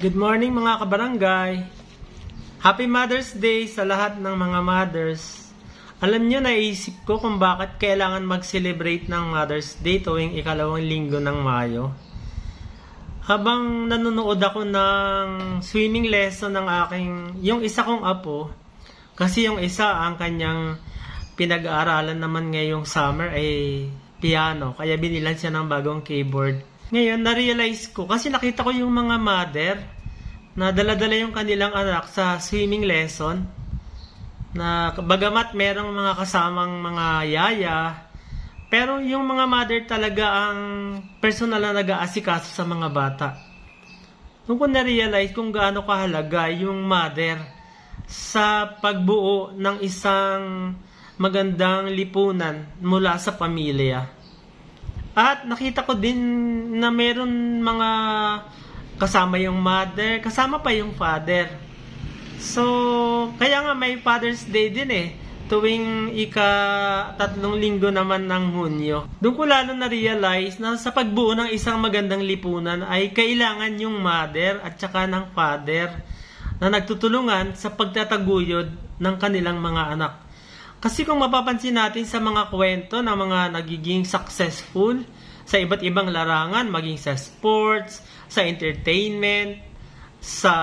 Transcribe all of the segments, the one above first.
Good morning mga kabarangay. Happy Mother's Day sa lahat ng mga mothers. Alam nyo, naisip ko kung bakit kailangan mag-celebrate ng Mother's Day tuwing ikalawang linggo ng Mayo. Habang nanonood ako ng swimming lesson ng yung isa kong apo, kasi yung isa ang kanyang pinag-aaralan naman ngayong summer ay piano, kaya binilan siya ng bagong keyboard. Ngayon, na-realize ko, kasi nakita ko yung mga mother na dala-dala yung kanilang anak sa swimming lesson, na bagamat merong mga kasamang mga yaya, pero yung mga mother talaga ang personal na nag-aasikaso sa mga bata. Nung ko na-realize kung gaano kahalaga yung mother sa pagbuo ng isang magandang lipunan mula sa pamilya. At nakita ko din na meron mga kasama yung mother, kasama pa yung father. So, kaya nga may Father's Day din tuwing ika-3 linggo naman ng Hunyo. Doon ko lalo na-realize na sa pagbuo ng isang magandang lipunan ay kailangan yung mother at saka ng father na nagtutulungan sa pagtataguyod ng kanilang mga anak. Kasi kung mapapansin natin sa mga kwento ng mga nagiging successful sa iba't ibang larangan, maging sa sports, sa entertainment, sa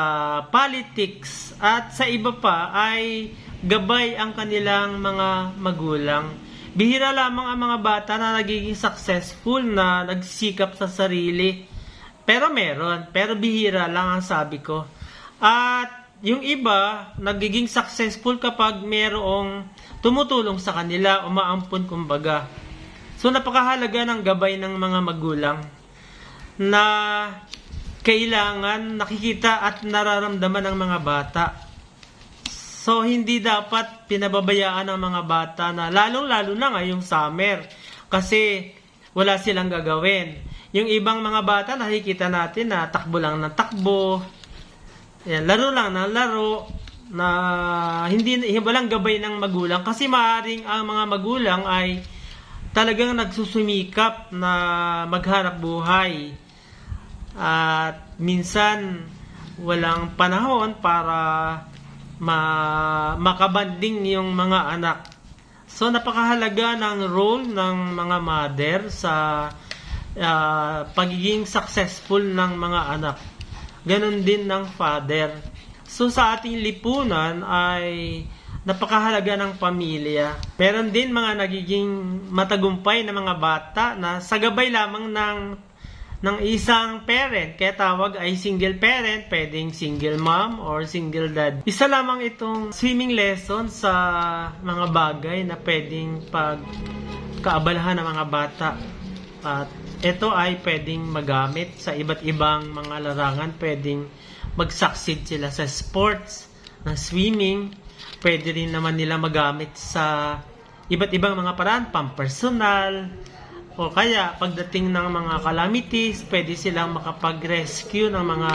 politics, at sa iba pa, ay gabay ang kanilang mga magulang. Bihira lamang ang mga bata na nagiging successful, na nagsisikap sa sarili. Pero meron, pero bihira lang ang sabi ko. At yung iba, nagiging successful kapag merong tumutulong sa kanila, umaampon kumbaga. So napakahalaga ng gabay ng mga magulang na kailangan nakikita at nararamdaman ng mga bata. So hindi dapat pinababayaan ng mga bata na lalong-lalo na ngayong summer kasi wala silang gagawin. Yung ibang mga bata nakikita natin na takbo lang ng takbo, laro lang ng laro, na walang gabay ng magulang kasi maaaring ang mga magulang ay talagang nagsusumikap na maghanap buhay at minsan walang panahon para makabanding yung mga anak. So napakahalaga ng role ng mga mother sa pagiging successful ng mga anak. Ganon din ng father. So sa ating lipunan ay napakahalaga ng pamilya. Meron din mga nagiging matagumpay na mga bata na sa gabay lamang ng isang parent. Kaya tawag ay single parent, pwedeng single mom or single dad. Isa lamang itong swimming lesson sa mga bagay na pwedeng pagkaabalahan ng mga bata. At ito ay pwedeng magamit sa iba't ibang mga larangan. Pwedeng mag-succeed sila sa sports, ng swimming. Pwede rin naman nila magamit sa iba't ibang mga paraan, pampersonal, o kaya pagdating ng mga calamities, pwede silang makapag-rescue ng mga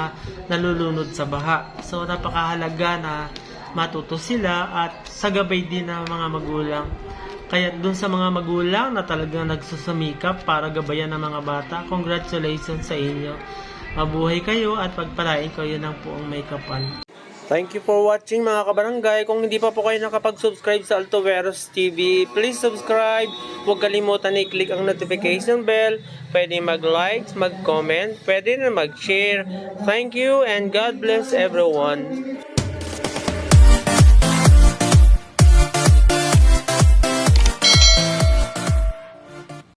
nalulunod sa baha. So napakahalaga na matuto sila at sa gabay din ng mga magulang. Kaya dun sa mga magulang na talagang nagsusumikap para gabayan ng mga bata, congratulations sa inyo. Mabuhay kayo at pagpalain kayo ng puong may kapal. Thank you for watching mga kabarangay. Kung hindi pa po kayo nakapag-subscribe sa Altoveros TV, please subscribe. Huwag kalimutan i-click ang notification bell. Pwede mag-like, mag-comment, pwede na mag-share. Thank you and God bless everyone.